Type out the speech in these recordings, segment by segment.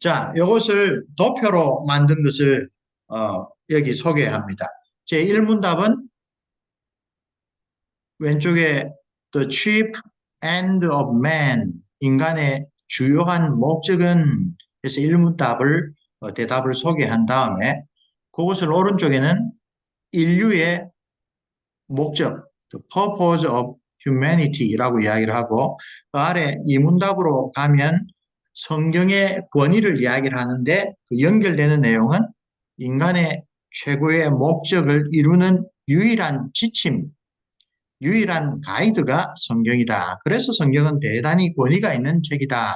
자, 이것을 도표로 만든 것을 여기 소개합니다. 제 1문답은 왼쪽에 The chief end of man, 인간의 주요한 목적은 그래서 1문답을 대답을 소개한 다음에 그것을 오른쪽에는 인류의 목적, The purpose of humanity라고 이야기를 하고 그 아래 2문답으로 가면 성경의 권위를 이야기를 하는데 그 연결되는 내용은 인간의 최고의 목적을 이루는 유일한 지침, 유일한 가이드가 성경이다. 그래서 성경은 대단히 권위가 있는 책이다.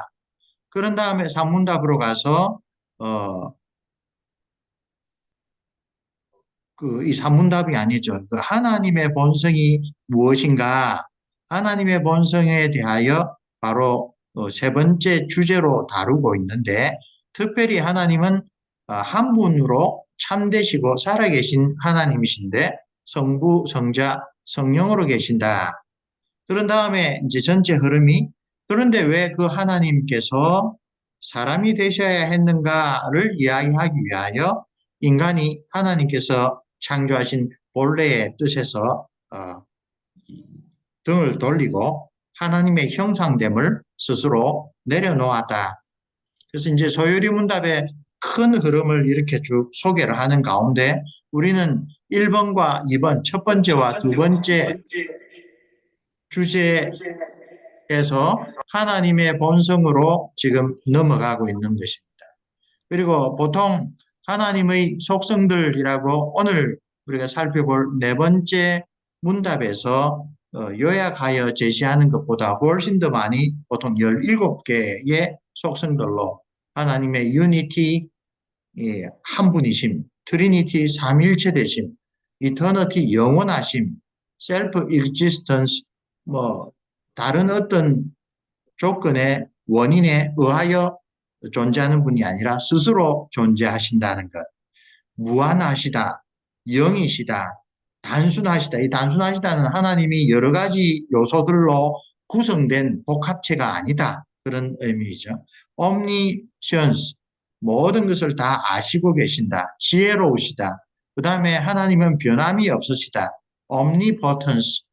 그런 다음에 산문답으로 가서 이 산문답이 아니죠. 그 하나님의 본성이 무엇인가? 하나님의 본성에 대하여 바로 세 번째 주제로 다루고 있는데 특별히 하나님은 한 분으로 참되시고 살아계신 하나님이신데 성부, 성자, 성령으로 계신다. 그런 다음에 이제 전체 흐름이 그런데 왜 그 하나님께서 사람이 되셔야 했는가를 이야기하기 위하여 인간이 하나님께서 창조하신 본래의 뜻에서 등을 돌리고 하나님의 형상됨을 스스로 내려놓았다. 그래서 이제 소요리 문답의 큰 흐름을 이렇게 쭉 소개를 하는 가운데 우리는 1번과 2번, 첫 번째와 두 번째 주제에서 하나님의 본성으로 지금 넘어가고 있는 것입니다. 그리고 보통 하나님의 속성들이라고 오늘 우리가 살펴볼 네 번째 문답에서 요약하여 제시하는 것보다 훨씬 더 많이 보통 17개의 속성들로 하나님의 유니티, 한 분이심, 트리니티, 삼위일체 되심, 이터너티, 영원하심, 셀프 익지스턴스, 뭐 다른 어떤 조건의 원인에 의하여 존재하는 분이 아니라 스스로 존재하신다는 것. 무한하시다, 영이시다, 단순하시다. 이 단순하시다는 하나님이 여러 가지 요소들로 구성된 복합체가 아니다. 그런 의미죠. omniscience, 모든 것을 다 아시고 계신다. 지혜로우시다. 그 다음에 하나님은 변함이 없으시다. omnipotence,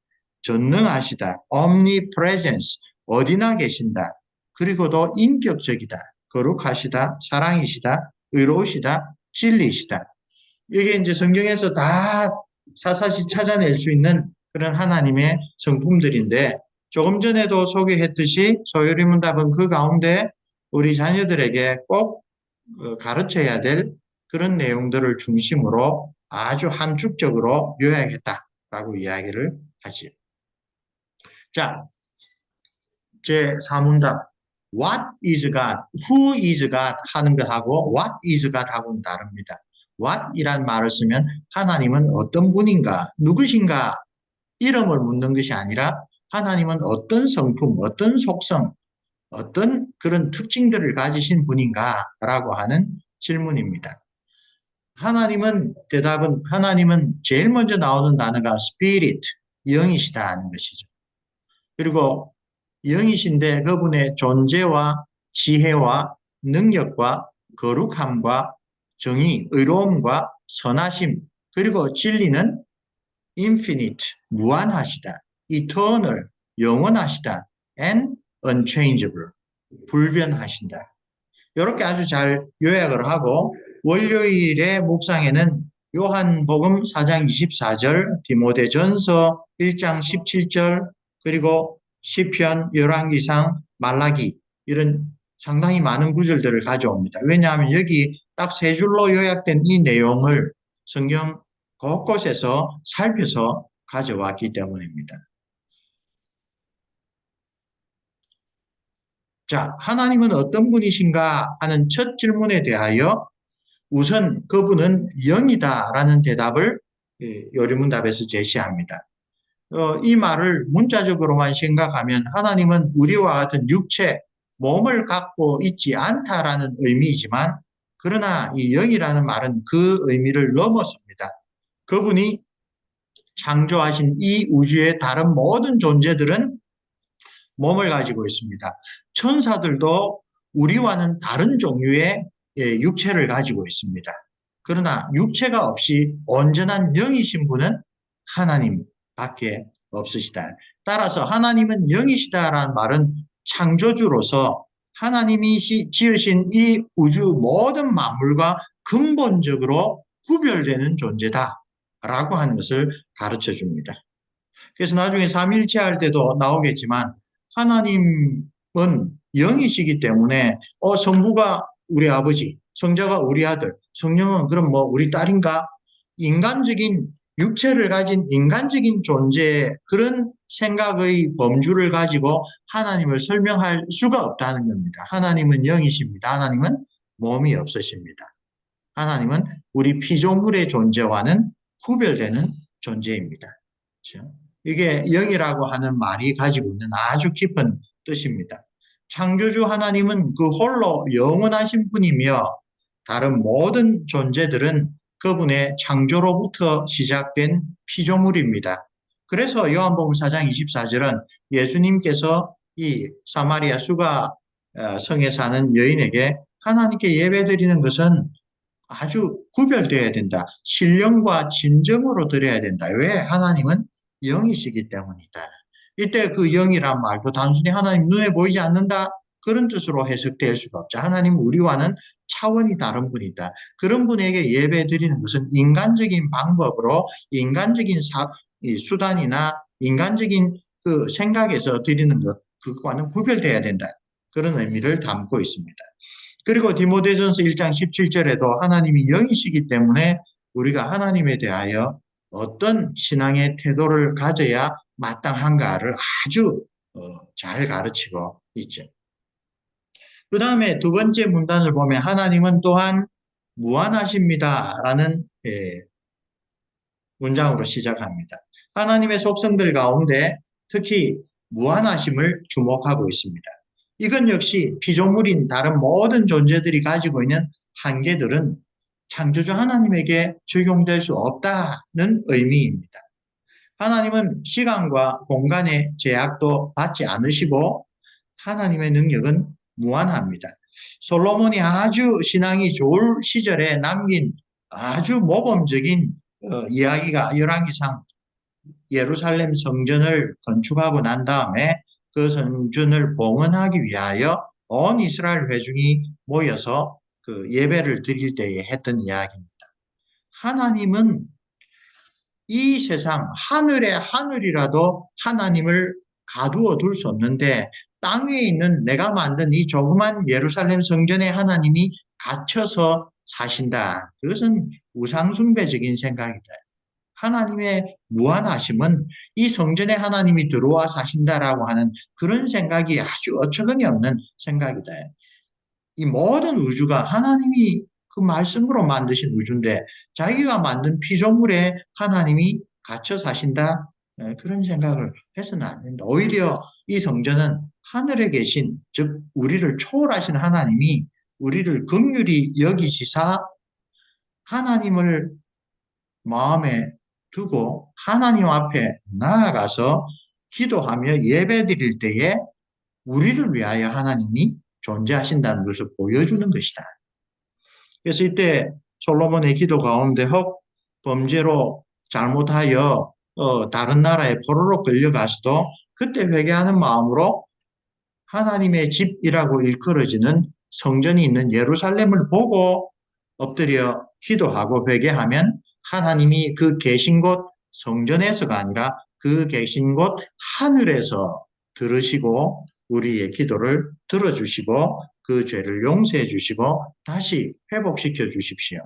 전능하시다. omnipresence, 어디나 계신다. 그리고도 인격적이다. 거룩하시다. 사랑이시다. 의로우시다. 진리이시다. 이게 이제 성경에서 다 사사시 찾아낼 수 있는 그런 하나님의 성품들인데 조금 전에도 소개했듯이 소요리 문답은 그 가운데 우리 자녀들에게 꼭 가르쳐야 될 그런 내용들을 중심으로 아주 함축적으로 요약했다라고 이야기를 하지요. 자, 제 4문답. What is God? Who is God? 하는 것하고 What is God 하고는 다릅니다. What이란 말을 쓰면 하나님은 어떤 분인가, 누구신가 이름을 묻는 것이 아니라 하나님은 어떤 성품, 어떤 속성, 어떤 그런 특징들을 가지신 분인가라고 하는 질문입니다. 대답은 하나님은 제일 먼저 나오는 단어가 spirit, 영이시다 하는 것이죠. 그리고 영이신데 그분의 존재와 지혜와 능력과 거룩함과 정의, 의로움과 선하심, 그리고 진리는 infinite, 무한하시다, eternal, 영원하시다, and unchangeable, 불변하신다. 이렇게 아주 잘 요약을 하고 월요일의 묵상에는 요한복음 4장 24절, 디모데전서 1장 17절, 그리고 시편, 열왕기상, 말라기 이런 상당히 많은 구절들을 가져옵니다. 왜냐하면 여기 딱 세 줄로 요약된 이 내용을 성경 곳곳에서 살펴서 가져왔기 때문입니다. 자, 하나님은 어떤 분이신가 하는 첫 질문에 대하여 우선 그분은 영이다라는 대답을 요리문답에서 제시합니다. 이 말을 문자적으로만 생각하면 하나님은 우리와 같은 육체, 몸을 갖고 있지 않다라는 의미이지만 그러나 이 영이라는 말은 그 의미를 넘어섭니다. 그분이 창조하신 이 우주의 다른 모든 존재들은 몸을 가지고 있습니다. 천사들도 우리와는 다른 종류의 육체를 가지고 있습니다. 그러나 육체가 없이 온전한 영이신 분은 하나님밖에 없으시다. 따라서 하나님은 영이시다라는 말은 창조주로서 하나님이 지으신 이 우주 모든 만물과 근본적으로 구별되는 존재다라고 하는 것을 가르쳐 줍니다. 그래서 나중에 삼일체 할 때도 나오겠지만 하나님은 영이시기 때문에 성부가 우리 아버지, 성자가 우리 아들, 성령은 그럼 뭐 우리 딸인가? 인간적인 육체를 가진 인간적인 존재 그런 생각의 범주를 가지고 하나님을 설명할 수가 없다는 겁니다. 하나님은 영이십니다. 하나님은 몸이 없으십니다. 하나님은 우리 피조물의 존재와는 구별되는 존재입니다. 그렇죠? 이게 영이라고 하는 말이 가지고 있는 아주 깊은 뜻입니다. 창조주 하나님은 그 홀로 영원하신 분이며 다른 모든 존재들은 그분의 창조로부터 시작된 피조물입니다. 그래서 요한복음 4장 24절은 예수님께서 이 사마리아 수가 성에 사는 여인에게 하나님께 예배드리는 것은 아주 구별되어야 된다. 신령과 진정으로 드려야 된다. 왜? 하나님은 영이시기 때문이다. 이때 그 영이란 말도 단순히 하나님 눈에 보이지 않는다. 그런 뜻으로 해석될 수가 없죠. 하나님은 우리와는 차원이 다른 분이다. 그런 분에게 예배 드리는 것은 인간적인 방법으로 인간적인 수단이나 인간적인 그 생각에서 드리는 것, 그거와는 구별돼야 된다. 그런 의미를 담고 있습니다. 그리고 디모데전서 1장 17절에도 하나님이 영이시기 때문에 우리가 하나님에 대하여 어떤 신앙의 태도를 가져야 마땅한가를 아주 잘 가르치고 있죠. 그 다음에 두 번째 문단을 보면 하나님은 또한 무한하십니다라는 문장으로 시작합니다. 하나님의 속성들 가운데 특히 무한하심을 주목하고 있습니다. 이건 역시 피조물인 다른 모든 존재들이 가지고 있는 한계들은 창조주 하나님에게 적용될 수 없다는 의미입니다. 하나님은 시간과 공간의 제약도 받지 않으시고 하나님의 능력은 무한합니다. 솔로몬이 아주 신앙이 좋을 시절에 남긴 아주 모범적인 이야기가 열왕기상 예루살렘 성전을 건축하고 난 다음에 그 성전을 봉헌하기 위하여 온 이스라엘 회중이 모여서 그 예배를 드릴 때에 했던 이야기입니다. 하나님은 이 세상 하늘의 하늘이라도 하나님을 가두어 둘 수 없는데 땅 위에 있는 내가 만든 이 조그만 예루살렘 성전에 하나님이 갇혀서 사신다. 그것은 우상숭배적인 생각이다. 하나님의 무한하심은 이 성전에 하나님이 들어와 사신다라고 하는 그런 생각이 아주 어처구니 없는 생각이다. 이 모든 우주가 하나님이 그 말씀으로 만드신 우주인데 자기가 만든 피조물에 하나님이 갇혀 사신다? 그런 생각을 해서는 안 된다. 오히려 이 성전은 하늘에 계신, 즉 우리를 초월하신 하나님이 우리를 긍휼히 여기시사 하나님을 마음에 두고 하나님 앞에 나아가서 기도하며 예배드릴 때에 우리를 위하여 하나님이 존재하신다는 것을 보여주는 것이다. 그래서 이때 솔로몬의 기도 가운데 혹 범죄로 잘못하여 다른 나라에 포로로 끌려가서도 그때 회개하는 마음으로 하나님의 집이라고 일컬어지는 성전이 있는 예루살렘을 보고 엎드려 기도하고 회개하면 하나님이 그 계신 곳 성전에서가 아니라 그 계신 곳 하늘에서 들으시고 우리의 기도를 들어주시고 그 죄를 용서해 주시고 다시 회복시켜 주십시오.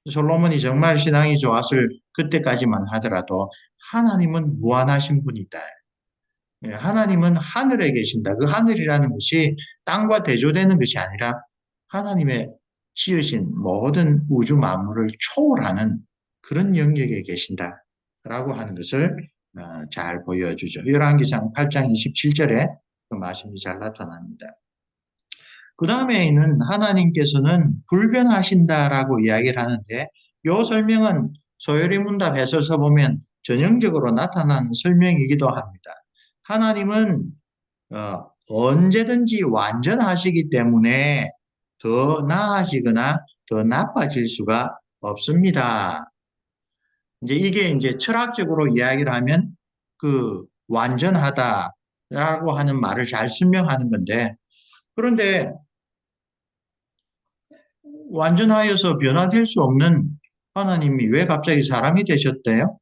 솔로몬이 정말 신앙이 좋았을 그때까지만 하더라도 하나님은 무한하신 분이다. 하나님은 하늘에 계신다. 그 하늘이라는 것이 땅과 대조되는 것이 아니라 하나님의 지으신 모든 우주 만물을 초월하는 그런 영역에 계신다라고 하는 것을 잘 보여주죠. 열왕기상 8장 27절에 그 말씀이 잘 나타납니다. 그 다음에는 하나님께서는 불변하신다라고 이야기를 하는데 이 설명은 소요리 문답 해설서 보면 전형적으로 나타난 설명이기도 합니다. 하나님은 언제든지 완전하시기 때문에 더 나아지거나 더 나빠질 수가 없습니다. 이제 이게 이제 철학적으로 이야기를 하면 그 완전하다라고 하는 말을 잘 설명하는 건데, 그런데 완전하여서 변화될 수 없는 하나님이 왜 갑자기 사람이 되셨대요?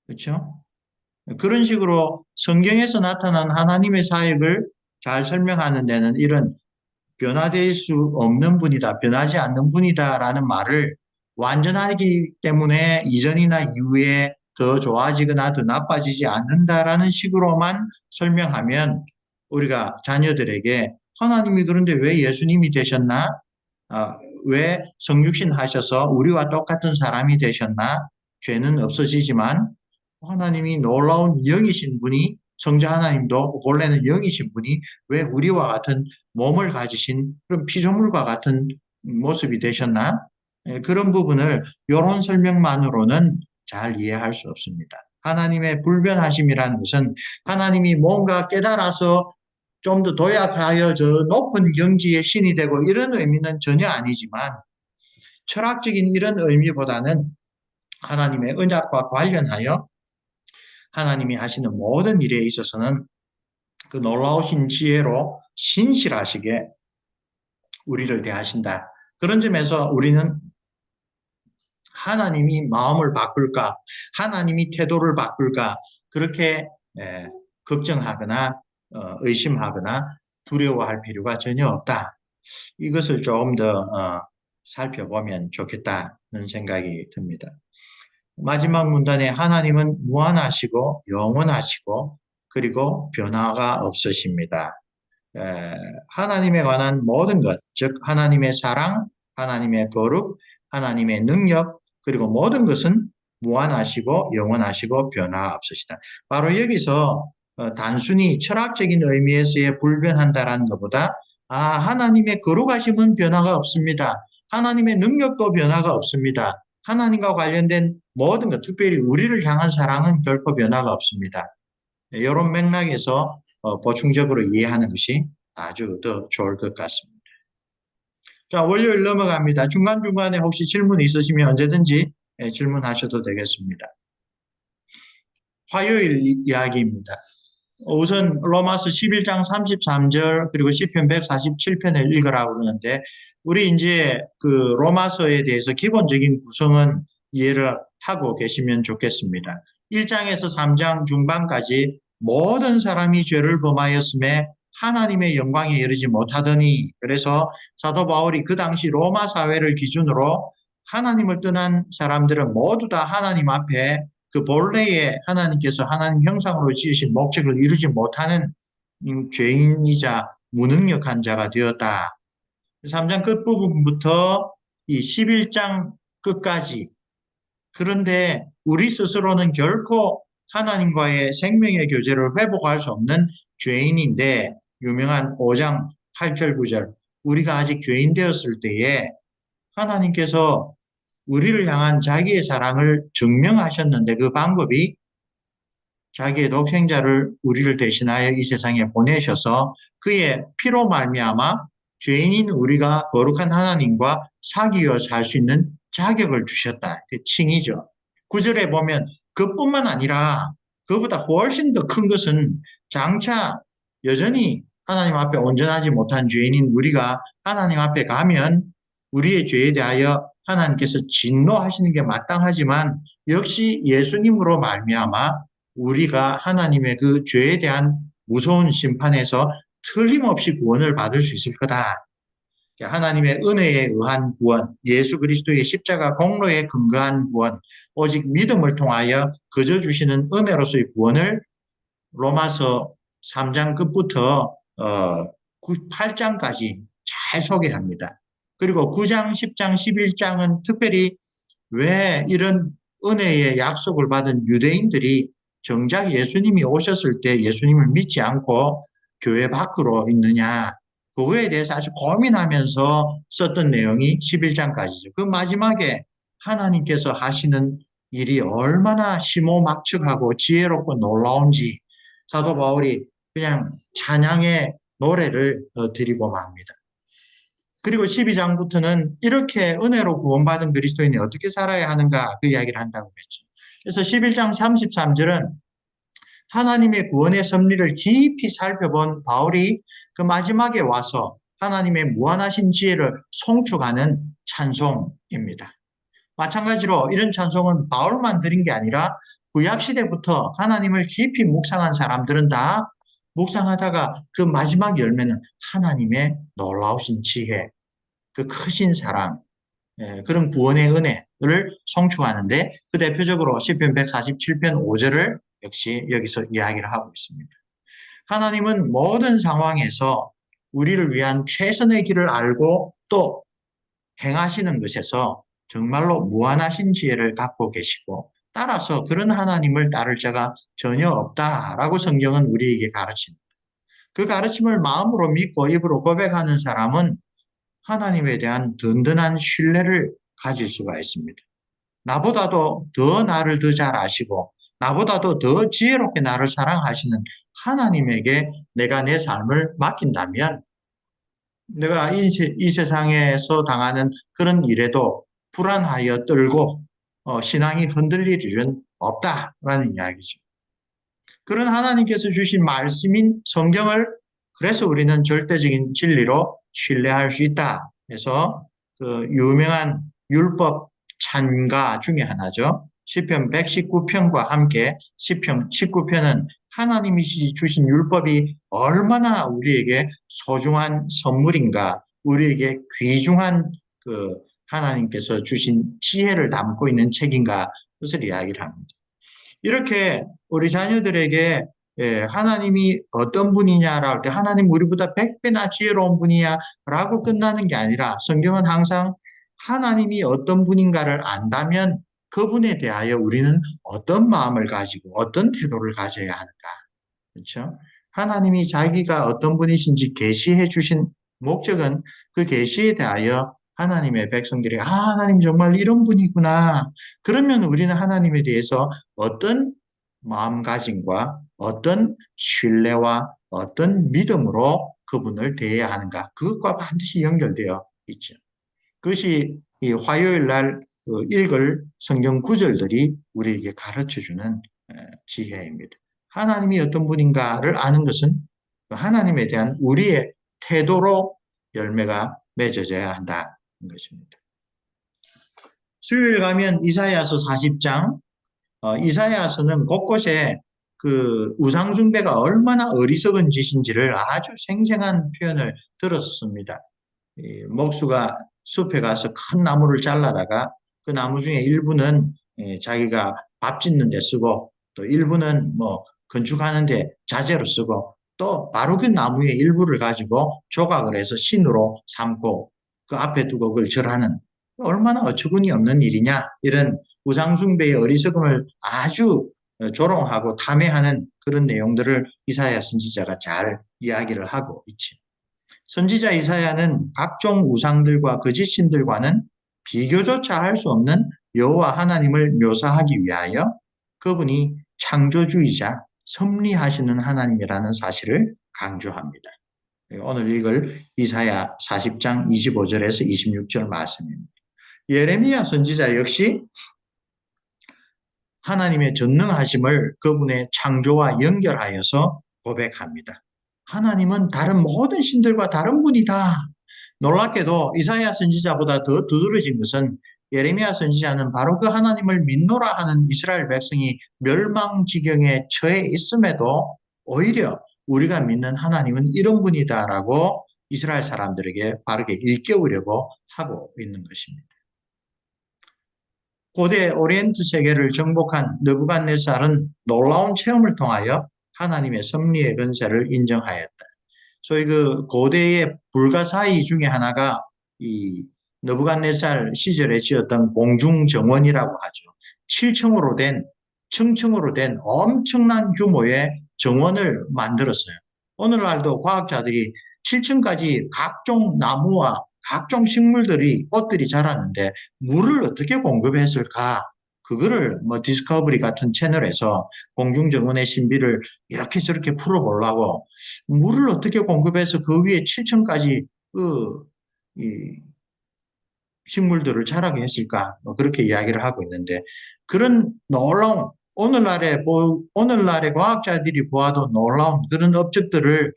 그렇죠? 그런 식으로 성경에서 나타난 하나님의 사역을 잘 설명하는 데는 이런 변화될 수 없는 분이다, 변하지 않는 분이다라는 말을 완전하기 때문에 이전이나 이후에 더 좋아지거나 더 나빠지지 않는다라는 식으로만 설명하면 우리가 자녀들에게 하나님이 그런데 왜 예수님이 되셨나? 왜 성육신 하셔서 우리와 똑같은 사람이 되셨나? 죄는 없어지지만 하나님이 놀라운 영이신 분이 성자 하나님도 본래는 영이신 분이 왜 우리와 같은 몸을 가지신 그런 피조물과 같은 모습이 되셨나? 그런 부분을 이런 설명만으로는 잘 이해할 수 없습니다. 하나님의 불변하심이라는 것은 하나님이 뭔가 깨달아서 좀 더 도약하여 저 높은 경지의 신이 되고 이런 의미는 전혀 아니지만 철학적인 이런 의미보다는 하나님의 언약과 관련하여 하나님이 하시는 모든 일에 있어서는 그 놀라우신 지혜로 신실하시게 우리를 대하신다. 그런 점에서 우리는 하나님이 마음을 바꿀까, 하나님이 태도를 바꿀까, 그렇게 걱정하거나 의심하거나 두려워할 필요가 전혀 없다. 이것을 조금 더 살펴보면 좋겠다는 생각이 듭니다. 마지막 문단에 하나님은 무한하시고 영원하시고 그리고 변화가 없으십니다. 하나님에 관한 모든 것, 즉 하나님의 사랑, 하나님의 거룩, 하나님의 능력, 그리고 모든 것은 무한하시고 영원하시고 변화 없으시다. 바로 여기서 단순히 철학적인 의미에서의 불변한다라는 것보다 하나님의 거룩하심은 변화가 없습니다. 하나님의 능력도 변화가 없습니다. 하나님과 관련된 모든 것, 특별히 우리를 향한 사랑은 결코 변화가 없습니다. 이런 맥락에서 보충적으로 이해하는 것이 아주 더 좋을 것 같습니다. 자, 월요일 넘어갑니다. 중간중간에 혹시 질문 있으시면 언제든지 질문하셔도 되겠습니다. 화요일 이야기입니다. 우선 로마서 11장 33절 그리고 시편 147편을 읽으라고 그러는데 우리 이제 그 로마서에 대해서 기본적인 구성은 이해를 하고 계시면 좋겠습니다. 1장에서 3장 중반까지 모든 사람이 죄를 범하였음에 하나님의 영광에 이르지 못하더니 그래서 사도 바울이 그 당시 로마 사회를 기준으로 하나님을 떠난 사람들은 모두 다 하나님 앞에 그 본래의 하나님께서 하나님 형상으로 지으신 목적을 이루지 못하는 죄인이자 무능력한 자가 되었다. 3장 끝부분부터 이 11장 끝까지 그런데 우리 스스로는 결코 하나님과의 생명의 교제를 회복할 수 없는 죄인인데 유명한 5장 8절 9절 우리가 아직 죄인 되었을 때에 하나님께서 우리를 향한 자기의 사랑을 증명하셨는데 그 방법이 자기의 독생자를 우리를 대신하여 이 세상에 보내셔서 그의 피로 말미암아 죄인인 우리가 거룩한 하나님과 사귀어 살 수 있는 자격을 주셨다. 그 칭이죠. 9절에 보면 그뿐만 아니라 그보다 훨씬 더 큰 것은 장차 여전히 하나님 앞에 온전하지 못한 죄인인 우리가 하나님 앞에 가면 우리의 죄에 대하여 하나님께서 진노하시는 게 마땅하지만 역시 예수님으로 말미암아 우리가 하나님의 그 죄에 대한 무서운 심판에서 틀림없이 구원을 받을 수 있을 거다. 하나님의 은혜에 의한 구원, 예수 그리스도의 십자가 공로에 근거한 구원, 오직 믿음을 통하여 거저 주시는 은혜로서의 구원을 로마서 3장 끝부터 8장까지 잘 소개합니다. 그리고 9장, 10장, 11장은 특별히 왜 이런 은혜의 약속을 받은 유대인들이 정작 예수님이 오셨을 때 예수님을 믿지 않고 교회 밖으로 있느냐. 그거에 대해서 아주 고민하면서 썼던 내용이 11장까지죠. 그 마지막에 하나님께서 하시는 일이 얼마나 심오막측하고 지혜롭고 놀라운지 사도 바울이 그냥 찬양의 노래를 드리고 맙니다. 그리고 12장부터는 이렇게 은혜로 구원받은 그리스도인이 어떻게 살아야 하는가 그 이야기를 한다고 했죠. 그래서 11장 33절은 하나님의 구원의 섭리를 깊이 살펴본 바울이 그 마지막에 와서 하나님의 무한하신 지혜를 송축하는 찬송입니다. 마찬가지로 이런 찬송은 바울만 드린 게 아니라 구약시대부터 하나님을 깊이 묵상한 사람들은 다 묵상하다가 그 마지막 열매는 하나님의 놀라우신 지혜, 그 크신 사랑, 그런 구원의 은혜를 송축하는데 그 대표적으로 시편 147편 5절을 역시 여기서 이야기를 하고 있습니다. 하나님은 모든 상황에서 우리를 위한 최선의 길을 알고 또 행하시는 것에서 정말로 무한하신 지혜를 갖고 계시고 따라서 그런 하나님을 따를 자가 전혀 없다라고 성경은 우리에게 가르칩니다. 그 가르침을 마음으로 믿고 입으로 고백하는 사람은 하나님에 대한 든든한 신뢰를 가질 수가 있습니다. 나보다도 더 나를 더 잘 아시고 나보다도 더 지혜롭게 나를 사랑하시는 하나님에게 내가 내 삶을 맡긴다면 내가 이 세상에서 당하는 그런 일에도 불안하여 떨고 신앙이 흔들릴 일은 없다라는 이야기죠. 그런 하나님께서 주신 말씀인 성경을 그래서 우리는 절대적인 진리로 신뢰할 수 있다. 그래서 그 유명한 율법 찬가 중에 하나죠. 시편 119편과 함께 시편 19편은 하나님이 주신 율법이 얼마나 우리에게 소중한 선물인가, 우리에게 귀중한 그 하나님께서 주신 지혜를 담고 있는 책인가, 그것을 이야기를 합니다. 이렇게 우리 자녀들에게 하나님이 어떤 분이냐라고 할 때 하나님 우리보다 100배나 지혜로운 분이야라고 끝나는 게 아니라 성경은 항상 하나님이 어떤 분인가를 안다면 그분에 대하여 우리는 어떤 마음을 가지고 어떤 태도를 가져야 하는가. 그렇죠? 하나님이 자기가 어떤 분이신지 계시해 주신 목적은 그 계시에 대하여 하나님의 백성들이 하나님 정말 이런 분이구나. 그러면 우리는 하나님에 대해서 어떤 마음가짐과 어떤 신뢰와 어떤 믿음으로 그분을 대해야 하는가. 그것과 반드시 연결되어 있죠. 그것이 이 화요일 날 읽을 성경 구절들이 우리에게 가르쳐주는 지혜입니다. 하나님이 어떤 분인가를 아는 것은 하나님에 대한 우리의 태도로 열매가 맺어져야 한다는 것입니다. 수요일 가면 이사야서 40장, 이사야서는 곳곳에 그 우상숭배가 얼마나 어리석은 짓인지를 아주 생생한 표현을 들었습니다. 목수가 숲에 가서 큰 나무를 잘라다가 그 나무 중에 일부는 자기가 밥 짓는 데 쓰고 또 일부는 뭐 건축하는 데 자재로 쓰고 또 바로 그 나무의 일부를 가지고 조각을 해서 신으로 삼고 그 앞에 두고 그걸 절하는 얼마나 어처구니 없는 일이냐 이런 우상숭배의 어리석음을 아주 조롱하고 탐해하는 그런 내용들을 이사야 선지자가 잘 이야기를 하고 있지. 선지자 이사야는 각종 우상들과 거짓 신들과는 비교조차 할 수 없는 여호와 하나님을 묘사하기 위하여 그분이 창조주이자 섭리하시는 하나님이라는 사실을 강조합니다. 오늘 읽을 이사야 40장 25절에서 26절 말씀입니다. 예레미야 선지자 역시 하나님의 전능하심을 그분의 창조와 연결하여서 고백합니다. 하나님은 다른 모든 신들과 다른 분이다. 놀랍게도 이사야 선지자보다 더 두드러진 것은 예레미야 선지자는 바로 그 하나님을 믿노라 하는 이스라엘 백성이 멸망지경에 처해 있음에도 오히려 우리가 믿는 하나님은 이런 분이다라고 이스라엘 사람들에게 바르게 일깨우려고 하고 있는 것입니다. 고대 오리엔트 세계를 정복한 느부갓네살은 놀라운 체험을 통하여 하나님의 섭리의 권세를 인정하였다. 소위 그 고대의 불가사의 중에 하나가 이 느부갓네살 시절에 지었던 공중정원이라고 하죠. 7층으로 된, 층층으로 된 엄청난 규모의 정원을 만들었어요. 오늘날도 과학자들이 7층까지 각종 나무와 각종 식물들이, 꽃들이 자랐는데 물을 어떻게 공급했을까? 그거를 뭐 디스커버리 같은 채널에서 공중정원의 신비를 이렇게 저렇게 풀어보려고 물을 어떻게 공급해서 그 위에 7층까지 이 식물들을 자라게 했을까? 뭐 그렇게 이야기를 하고 있는데 그런 놀라운 오늘날의 과학자들이 보아도 놀라운 그런 업적들을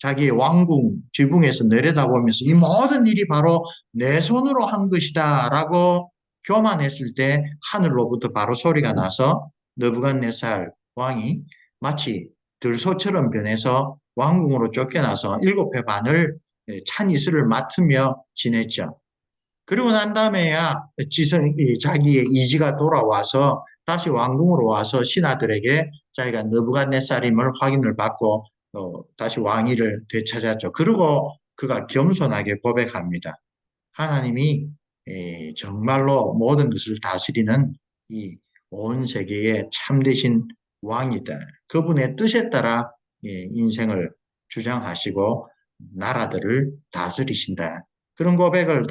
자기의 왕궁 지붕에서 내려다보면서 이 모든 일이 바로 내 손으로 한 것이다라고 교만했을 때 하늘로부터 바로 소리가 나서 느부갓네살 왕이 마치 들소처럼 변해서 왕궁으로 쫓겨나서 7해 반을 찬 이슬을 맡으며 지냈죠. 그리고 난 다음에야 자기의 이지가 돌아와서 다시 왕궁으로 와서 신하들에게 자기가 느부갓네살임을 확인을 받고 다시 왕위를 되찾았죠. 그리고 그가 겸손하게 고백합니다. 하나님이 정말로 모든 것을 다스리는 이 온 세계의 참되신 왕이다. 그분의 뜻에 따라 인생을 주장하시고 나라들을 다스리신다. 그런 고백을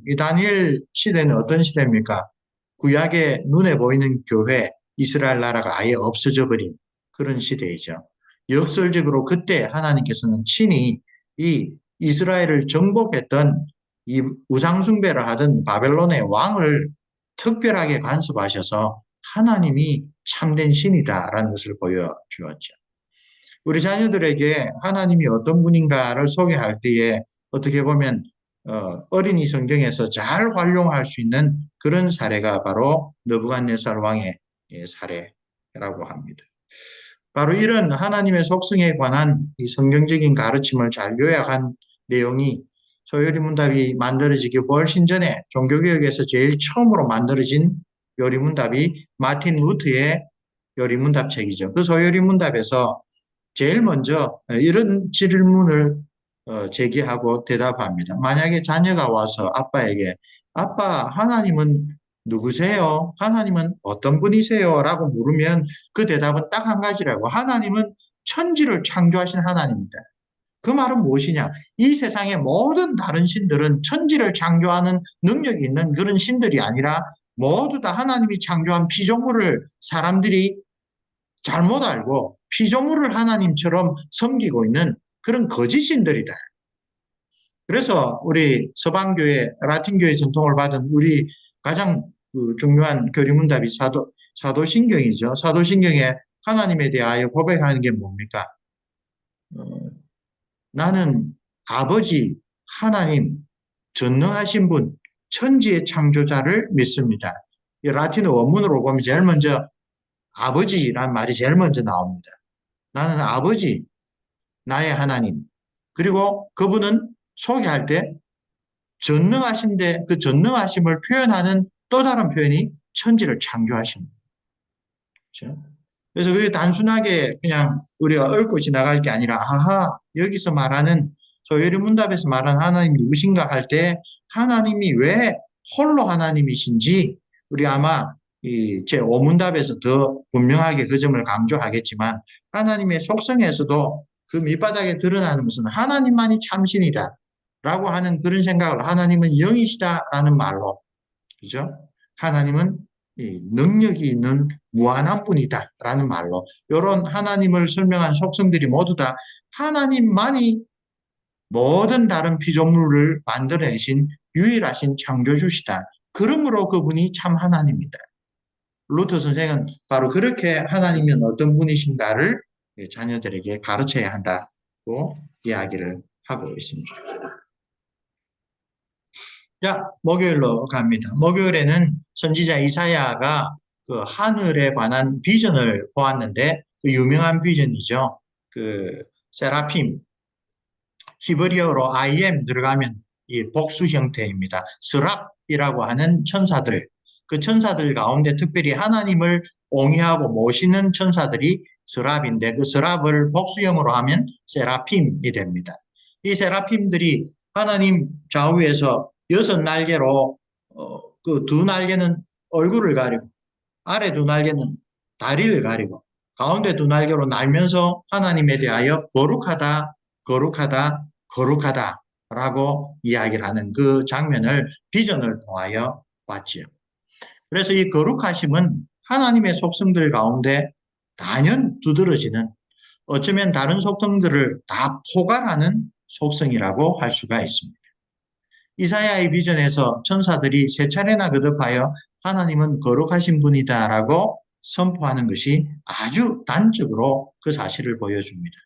이 다니엘 시대는 어떤 시대입니까? 구약의 눈에 보이는 교회, 이스라엘 나라가 아예 없어져 버린 그런 시대이죠. 역설적으로 그때 하나님께서는 친히 이 이스라엘을 정복했던 이 우상숭배를 하던 바벨론의 왕을 특별하게 간섭하셔서 하나님이 참된 신이다라는 것을 보여주었죠. 우리 자녀들에게 하나님이 어떤 분인가를 소개할 때에 어떻게 보면 어린이 성경에서 잘 활용할 수 있는 그런 사례가 바로 느부갓네살 왕의 사례라고 합니다. 바로 이런 하나님의 속성에 관한 이 성경적인 가르침을 잘 요약한 내용이 소요리문답이 만들어지기 훨씬 전에 종교개혁에서 제일 처음으로 만들어진 요리문답이 마틴 루트의 요리문답 책이죠. 그 소요리문답에서 제일 먼저 이런 질문을 제기하고 대답합니다. 만약에 자녀가 와서 아빠에게 아빠, 하나님은 누구세요? 하나님은 어떤 분이세요? 라고 물으면 그 대답은 딱 한 가지라고. 하나님은 천지를 창조하신 하나님입니다. 그 말은 무엇이냐? 이 세상의 모든 다른 신들은 천지를 창조하는 능력이 있는 그런 신들이 아니라 모두 다 하나님이 창조한 피조물을 사람들이 잘못 알고 피조물을 하나님처럼 섬기고 있는 그런 거짓신들이다. 그래서 우리 서방교회, 라틴교회 전통을 받은 우리 가장 중요한 교리문답이 사도신경이죠. 사도신경에 하나님에 대하여 고백하는 게 뭡니까? 어, 나는 아버지 하나님 전능하신 분 천지의 창조자를 믿습니다. 이 라틴어 원문으로 보면 제일 먼저 아버지란 말이 제일 먼저 나옵니다. 나는 아버지, 나의 하나님. 그리고 그분은 소개할 때 전능하신데 그 전능하심을 표현하는 또 다른 표현이 천지를 창조하십니다. 그렇죠? 그래서 그게 단순하게 그냥 우리가 얽고 지나갈 게 아니라 아하 여기서 말하는 소요리 문답에서 말하는 하나님 누구신가 할 때 하나님이 왜 홀로 하나님이신지 우리 아마 제 5문답에서 더 분명하게 그 점을 강조하겠지만 하나님의 속성에서도 그 밑바닥에 드러나는 것은 하나님만이 참신이다 라고 하는 그런 생각을 하나님은 영이시다라는 말로 그죠? 하나님은 능력이 있는 무한한 분이다라는 말로 이런 하나님을 설명한 속성들이 모두 다 하나님만이 모든 다른 피조물을 만들어내신 유일하신 창조주시다. 그러므로 그분이 참 하나님이다. 루터 선생은 바로 그렇게 하나님은 어떤 분이신가를 자녀들에게 가르쳐야 한다고 이야기를 하고 있습니다. 자, 목요일로 갑니다. 목요일에는 선지자 이사야가 그 하늘에 관한 비전을 보았는데 그 유명한 비전이죠. 그 세라핌, 히브리어로 I am 들어가면 이 복수 형태입니다. 스랍이라고 하는 천사들, 그 천사들 가운데 특별히 하나님을 옹이하고 모시는 천사들이 스랍인데 그 스랍을 복수형으로 하면 세라핌이 됩니다. 이 세라핌들이 하나님 좌우에서 6날개로 그 2날개는 얼굴을 가리고 아래 2날개는 다리를 가리고 가운데 2날개로 날면서 하나님에 대하여 거룩하다, 거룩하다, 거룩하다라고 이야기를 하는 그 장면을 비전을 통하여 봤지요. 그래서 이 거룩하심은 하나님의 속성들 가운데 단연 두드러지는, 어쩌면 다른 속성들을 다 포괄하는 속성이라고 할 수가 있습니다. 이사야의 비전에서 천사들이 세 차례나 거듭하여 하나님은 거룩하신 분이다라고 선포하는 것이 아주 단적으로 그 사실을 보여줍니다.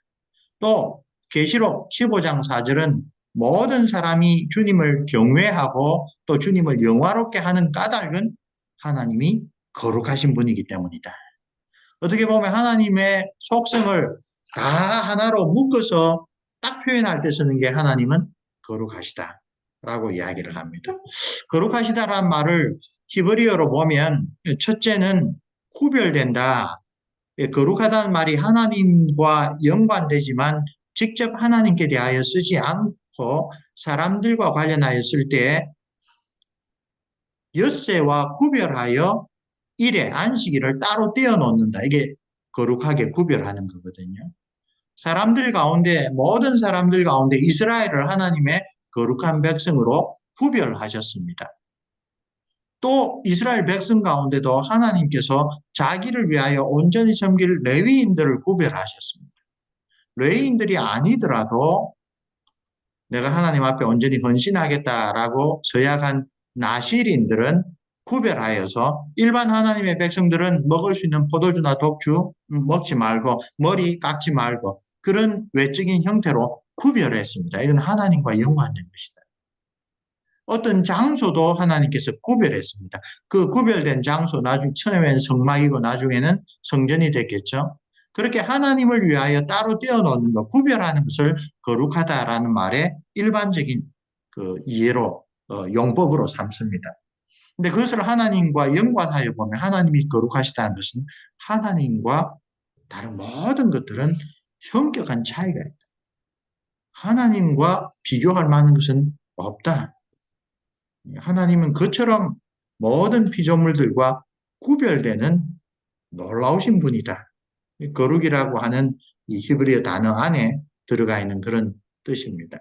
또 계시록 15장 4절은 모든 사람이 주님을 경외하고 또 주님을 영화롭게 하는 까닭은 하나님이 거룩하신 분이기 때문이다. 어떻게 보면 하나님의 속성을 다 하나로 묶어서 딱 표현할 때 쓰는 게 하나님은 거룩하시다라고 이야기를 합니다. 거룩하시다라는 말을 히브리어로 보면 첫째는 구별된다. 거룩하다는 말이 하나님과 연관되지만 직접 하나님께 대하여 쓰지 않고 사람들과 관련하여 쓸 때 엿새와 구별하여 일에 안식일을 따로 떼어 놓는다. 이게 거룩하게 구별하는 거거든요. 사람들 가운데, 모든 사람들 가운데 이스라엘을 하나님의 거룩한 백성으로 구별하셨습니다. 또 이스라엘 백성 가운데도 하나님께서 자기를 위하여 온전히 섬길 레위인들을 구별하셨습니다. 레위인들이 아니더라도 내가 하나님 앞에 온전히 헌신하겠다라고 서약한 나실인들은 구별하여서 일반 하나님의 백성들은 먹을 수 있는 포도주나 독주 먹지 말고 머리 깎지 말고 그런 외적인 형태로 구별했습니다. 이건 하나님과 연관된 것이다. 어떤 장소도 하나님께서 구별했습니다. 그 구별된 장소, 나중 처음에는 성막이고 나중에는 성전이 됐겠죠. 그렇게 하나님을 위하여 따로 떼어놓는 것, 구별하는 것을 거룩하다라는 말의 일반적인 그 이해로, 용법으로 삼습니다. 근데 그것을 하나님과 연관하여 보면 하나님이 거룩하시다는 것은 하나님과 다른 모든 것들은 현격한 차이가 있다. 하나님과 비교할 만한 것은 없다. 하나님은 그처럼 모든 피조물들과 구별되는 놀라우신 분이다. 거룩이라고 하는 이 히브리어 단어 안에 들어가 있는 그런 뜻입니다.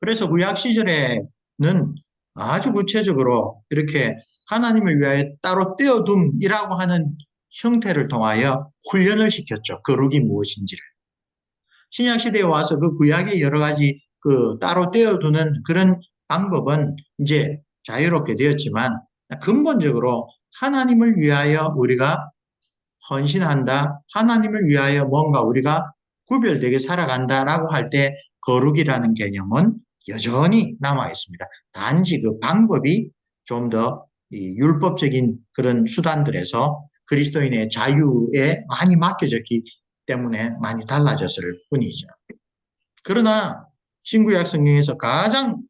그래서 구약 시절에는 아주 구체적으로 이렇게 하나님을 위하여 따로 떼어둠이라고 하는 형태를 통하여 훈련을 시켰죠. 거룩이 무엇인지를. 신약 시대에 와서 그 구약의 여러 가지 그 따로 떼어두는 그런 방법은 이제 자유롭게 되었지만 근본적으로 하나님을 위하여 우리가 헌신한다. 하나님을 위하여 뭔가 우리가 구별되게 살아간다라고 할 때 거룩이라는 개념은 여전히 남아 있습니다. 단지 그 방법이 좀 더 율법적인 그런 수단들에서 그리스도인의 자유에 많이 맡겨졌기 때문에 많이 달라졌을 뿐이죠. 그러나 신구약 성경에서 가장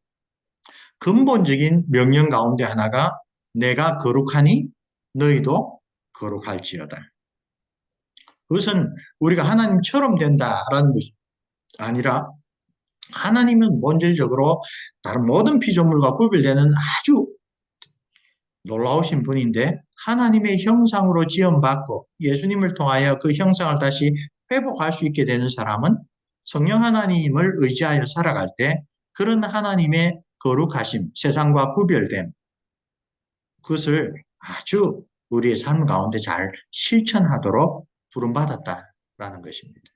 근본적인 명령 가운데 하나가 내가 거룩하니 너희도 거룩할지어다. 그것은 우리가 하나님처럼 된다라는 것이 아니라 하나님은 본질적으로 다른 모든 피조물과 구별되는 아주 놀라우신 분인데 하나님의 형상으로 지음받고 예수님을 통하여 그 형상을 다시 회복할 수 있게 되는 사람은 성령 하나님을 의지하여 살아갈 때 그런 하나님의 거룩하심, 세상과 구별됨, 그것을 아주 우리의 삶 가운데 잘 실천하도록 부름받았다라는 것입니다.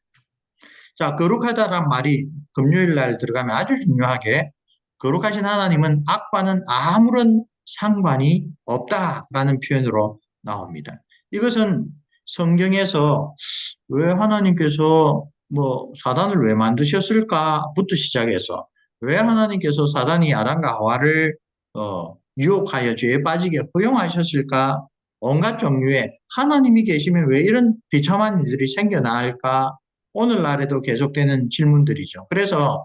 자, 거룩하다란 말이 금요일 날 들어가면 아주 중요하게 거룩하신 하나님은 악과는 아무런 상관이 없다라는 표현으로 나옵니다. 이것은 성경에서 왜 하나님께서 뭐 사단을 왜 만드셨을까부터 시작해서 왜 하나님께서 사단이 아담과 하와를 유혹하여 죄에 빠지게 허용하셨을까? 온갖 종류의 하나님이 계시면 왜 이런 비참한 일들이 생겨날까? 오늘날에도 계속되는 질문들이죠. 그래서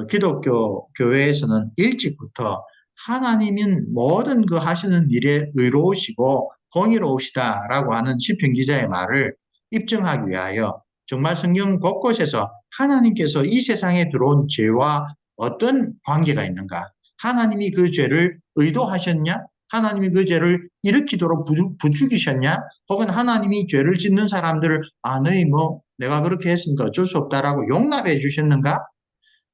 기독교 교회에서는 일찍부터 하나님은 모든 그 하시는 일에 의로우시고 공의로우시다라고 하는 시편 기자의 말을 입증하기 위하여 정말 성경 곳곳에서 하나님께서 이 세상에 들어온 죄와 어떤 관계가 있는가? 하나님이 그 죄를 의도하셨냐? 하나님이 그 죄를 일으키도록 부추기셨냐? 혹은 하나님이 죄를 짓는 사람들을 너희 뭐 내가 그렇게 했으니까 어쩔 수 없다라고 용납해 주셨는가?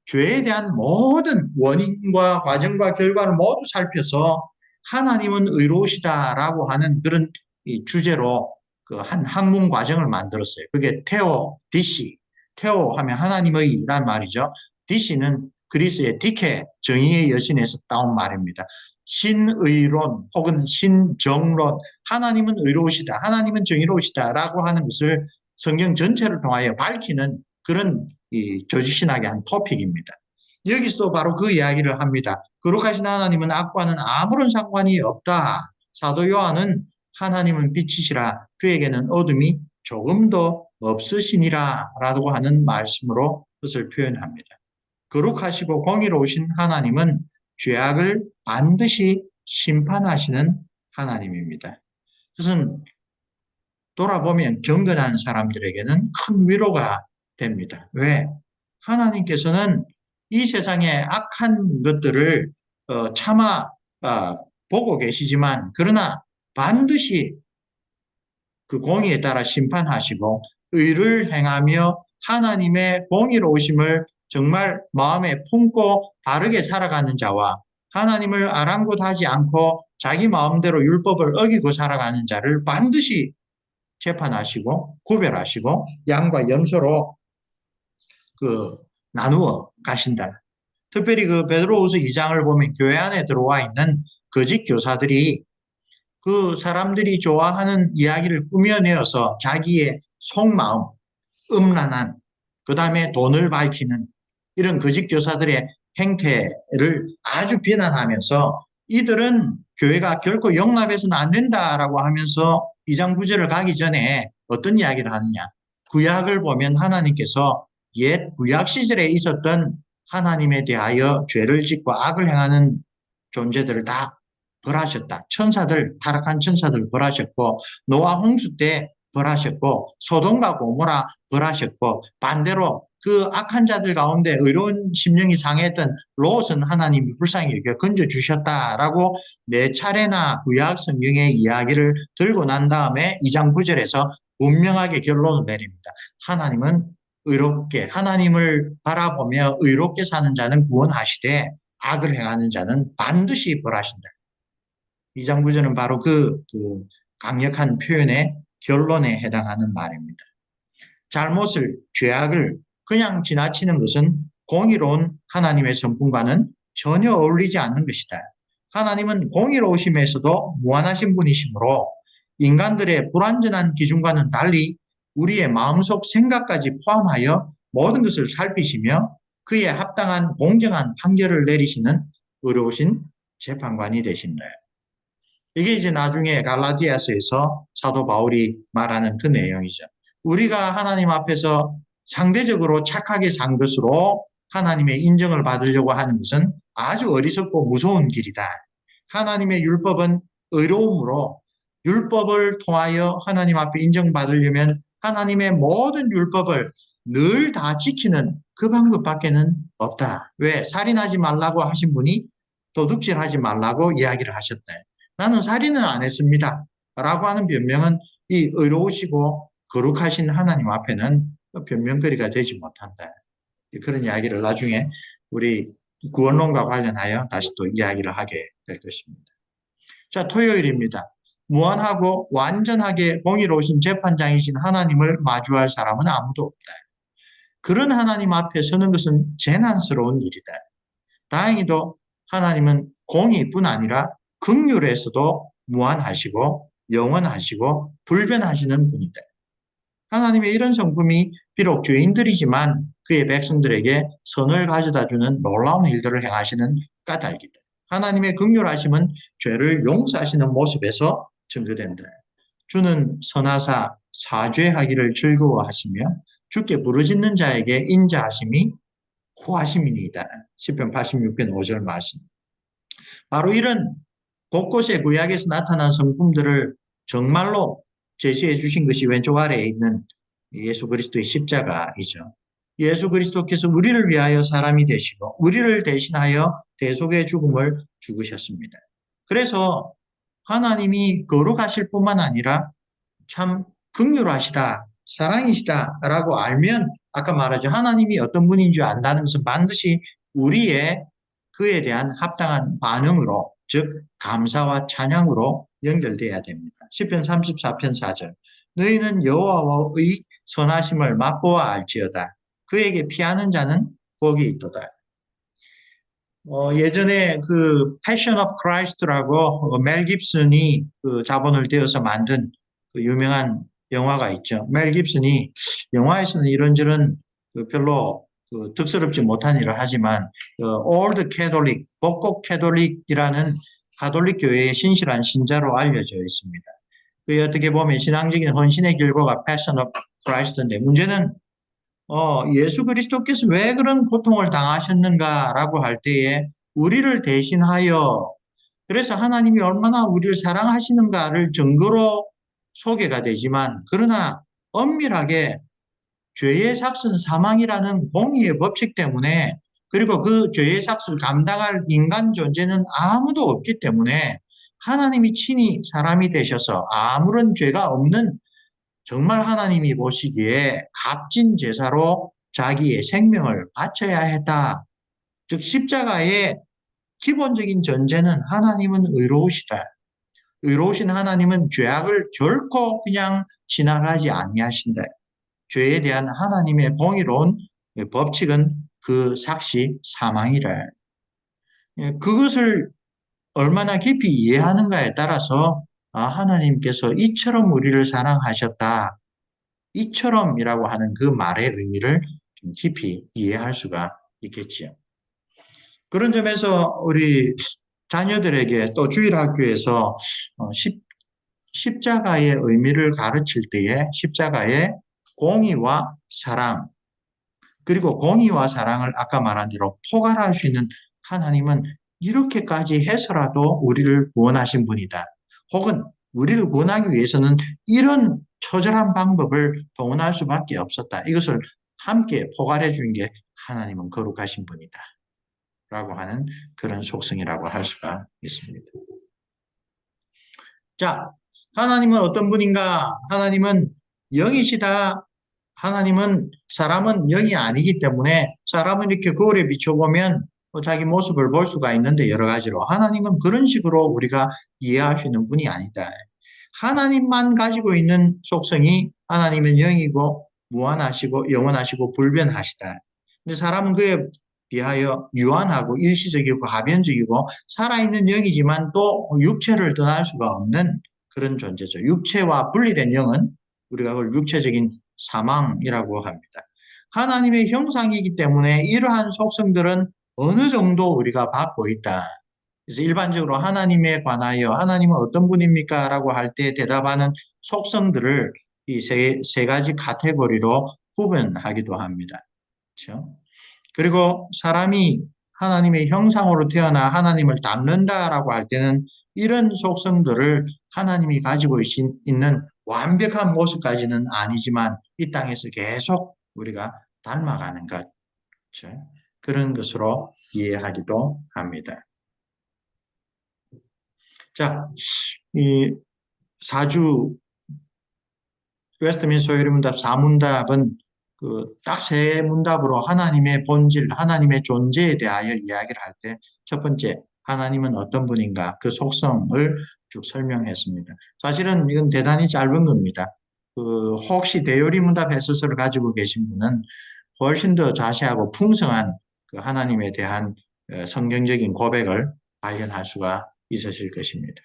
죄에 대한 모든 원인과 과정과 결과를 모두 살펴서 하나님은 의로우시다라고 하는 그런 이 주제로 그 한 학문 과정을 만들었어요. 그게 테오 디시, 테오 하면 하나님의란 말이죠. 디시는 그리스의 디케, 정의의 여신에서 따온 말입니다. 신의론 혹은 신정론, 하나님은 의로우시다, 하나님은 정의로우시다라고 하는 것을 성경 전체를 통하여 밝히는 그런 이 조지신학의 한 토픽입니다. 여기서 바로 그 이야기를 합니다. 거룩하신 하나님은 악과는 아무런 상관이 없다. 사도 요한은 하나님은 빛이시라 그에게는 어둠이 조금도 없으시니라 라고 하는 말씀으로 그것을 표현합니다. 거룩하시고 공의로우신 하나님은 죄악을 반드시 심판하시는 하나님입니다. 그것은 돌아보면 경건한 사람들에게는 큰 위로가 됩니다. 왜? 하나님께서는 이 세상의 악한 것들을 차마 보고 계시지만 그러나 반드시 그 공의에 따라 심판하시고 의를 행하며 하나님의 공의로우심을 정말 마음에 품고 바르게 살아가는 자와 하나님을 아랑곳하지 않고 자기 마음대로 율법을 어기고 살아가는 자를 반드시 재판하시고 구별하시고 양과 염소로 그 나누어 가신다. 특별히 그 베드로후서 2장을 보면 교회 안에 들어와 있는 거짓 교사들이 그 사람들이 좋아하는 이야기를 꾸며내어서 자기의 속마음, 음란한, 그 다음에 돈을 밝히는 이런 거짓 교사들의 행태를 아주 비난하면서 이들은 교회가 결코 용납해서는 안 된다라고 하면서 2장 9절을 가기 전에 어떤 이야기를 하느냐. 구약을 보면 하나님께서 옛 구약 시절에 있었던 하나님에 대하여 죄를 짓고 악을 행하는 존재들을 다 벌하셨다. 천사들, 타락한 천사들 벌하셨고 노아 홍수 때 벌하셨고 소돔과 고모라 벌하셨고 반대로 그 악한 자들 가운데 의로운 심령이 상했던 롯은 하나님이 불쌍히 여겨 건져주셨다라고 네 차례나 구약 성경의 이야기를 들고 난 다음에 2장 9절에서 분명하게 결론을 내립니다. 하나님은 의롭게 하나님을 바라보며 의롭게 사는 자는 구원하시되 악을 행하는 자는 반드시 벌하신다. 2장 9절은 바로 그 강력한 표현의 결론에 해당하는 말입니다. 잘못을, 죄악을 그냥 지나치는 것은 공의로운 하나님의 성품과는 전혀 어울리지 않는 것이다. 하나님은 공의로우심에서도 무한하신 분이시므로 인간들의 불완전한 기준과는 달리 우리의 마음속 생각까지 포함하여 모든 것을 살피시며 그에 합당한 공정한 판결을 내리시는 의로우신 재판관이 되신다. 이게 이제 나중에 갈라디아서에서 사도 바울이 말하는 그 내용이죠. 우리가 하나님 앞에서 상대적으로 착하게 산 것으로 하나님의 인정을 받으려고 하는 것은 아주 어리석고 무서운 길이다. 하나님의 율법은 의로움으로 율법을 통하여 하나님 앞에 인정받으려면 하나님의 모든 율법을 늘 다 지키는 그 방법밖에는 없다. 왜? 살인하지 말라고 하신 분이 도둑질하지 말라고 이야기를 하셨다. 나는 살인은 안 했습니다. 라고 하는 변명은 이 의로우시고 거룩하신 하나님 앞에는 변명거리가 되지 못한다. 그런 이야기를 나중에 우리 구원론과 관련하여 다시 또 이야기를 하게 될 것입니다. 자, 토요일입니다. 무한하고 완전하게 공의로우신 재판장이신 하나님을 마주할 사람은 아무도 없다. 그런 하나님 앞에 서는 것은 재난스러운 일이다. 다행히도 하나님은 공의뿐 아니라 긍휼에서도 무한하시고 영원하시고 불변하시는 분이다. 하나님의 이런 성품이 비록 죄인들이지만 그의 백성들에게 선을 가져다주는 놀라운 일들을 행하시는 까닭이다. 하나님의 긍휼하심은 죄를 용서하시는 모습에서 증거된다. 주는 선하사 사죄하기를 즐거워하시며 주께 부르짖는 자에게 인자하심이 호하심이니이다. 시편 86편 5절 말씀. 바로 이런 곳곳에 구약에서 나타난 성품들을 정말로 제시해 주신 것이 왼쪽 아래에 있는 예수 그리스도의 십자가이죠. 예수 그리스도께서 우리를 위하여 사람이 되시고 우리를 대신하여 대속의 죽음을 죽으셨습니다. 그래서 하나님이 거룩하실 뿐만 아니라 참 긍휼하시다, 사랑이시다라고 알면 아까 말하죠. 하나님이 어떤 분인 줄 안다는 것은 반드시 우리의 그에 대한 합당한 반응으로 즉 감사와 찬양으로 연결돼야 됩니다. 시편 34편 4절. 너희는 여호와의 선하심을 맛보아 알지어다. 그에게 피하는 자는 복이 있도다. 예전에 그 패션 오브 크라이스트라고 멜 깁슨이 그 자본을 들여서 만든 그 유명한 영화가 있죠. 멜 깁슨이 영화에서는 이런저런 그 별로 그 득스럽지 못한 일을 하지만 올드 캐톨릭, 복고 캐톨릭이라는 가톨릭 교회의 신실한 신자로 알려져 있습니다. 그 어떻게 보면 신앙적인 헌신의 길보가 패션 오브 크라이스트인데 문제는 예수 그리스도께서 왜 그런 고통을 당하셨는가라고 할 때에 우리를 대신하여 그래서 하나님이 얼마나 우리를 사랑하시는가를 증거로 소개가 되지만 그러나 엄밀하게 죄의 삭은 사망이라는 공의의 법칙 때문에 그리고 그 죄의 삭을 감당할 인간 존재는 아무도 없기 때문에 하나님이 친히 사람이 되셔서 아무런 죄가 없는 정말 하나님이 보시기에 값진 제사로 자기의 생명을 바쳐야 했다. 즉 십자가의 기본적인 전제는 하나님은 의로우시다. 의로우신 하나님은 죄악을 결코 그냥 지나가지 아니하신다. 죄에 대한 하나님의 공의로운 법칙은 그 삭시 사망이라. 그것을 얼마나 깊이 이해하는가에 따라서 하나님께서 이처럼 우리를 사랑하셨다. 이처럼이라고 하는 그 말의 의미를 좀 깊이 이해할 수가 있겠지요. 그런 점에서 우리 자녀들에게 또 주일학교에서 십자가의 의미를 가르칠 때에 십자가의 공의와 사랑, 그리고 공의와 사랑을 아까 말한 대로 포괄할 수 있는 하나님은 이렇게까지 해서라도 우리를 구원하신 분이다. 혹은 우리를 구원하기 위해서는 이런 처절한 방법을 동원할 수밖에 없었다. 이것을 함께 포괄해 주는 게 하나님은 거룩하신 분이다. 라고 하는 그런 속성이라고 할 수가 있습니다. 자, 하나님은 어떤 분인가? 하나님은 영이시다. 하나님은 사람은 영이 아니기 때문에 사람은 이렇게 거울에 비춰보면 자기 모습을 볼 수가 있는데 여러 가지로 하나님은 그런 식으로 우리가 이해할 수 있는 분이 아니다. 하나님만 가지고 있는 속성이 하나님은 영이고 무한하시고 영원하시고 불변하시다. 근데 사람은 그에 비하여 유한하고 일시적이고 하변적이고 살아있는 영이지만 또 육체를 떠날 수가 없는 그런 존재죠. 육체와 분리된 영은 우리가 그걸 육체적인 사망이라고 합니다. 하나님의 형상이기 때문에 이러한 속성들은 어느 정도 우리가 받고 있다. 그래서 일반적으로 하나님에 관하여 하나님은 어떤 분입니까? 라고 할 때 대답하는 속성들을 이 세 가지 카테고리로 구분하기도 합니다. 그렇죠? 그리고 사람이 하나님의 형상으로 태어나 하나님을 닮는다라고 할 때는 이런 속성들을 하나님이 가지고 있는 완벽한 모습까지는 아니지만 이 땅에서 계속 우리가 닮아가는 것, 그렇죠? 그런 것으로 이해하기도 합니다. 자, 이 사주 웨스트민스터 요리문답 4문답은 그 딱 세 문답으로 하나님의 본질, 하나님의 존재에 대하여 이야기를 할 때 첫 번째, 하나님은 어떤 분인가 그 속성을 쭉 설명했습니다. 사실은 이건 대단히 짧은 겁니다. 그 혹시 대요리문답 해설서를 가지고 계신 분은 훨씬 더 자세하고 풍성한 그 하나님에 대한 성경적인 고백을 발견할 수가 있으실 것입니다.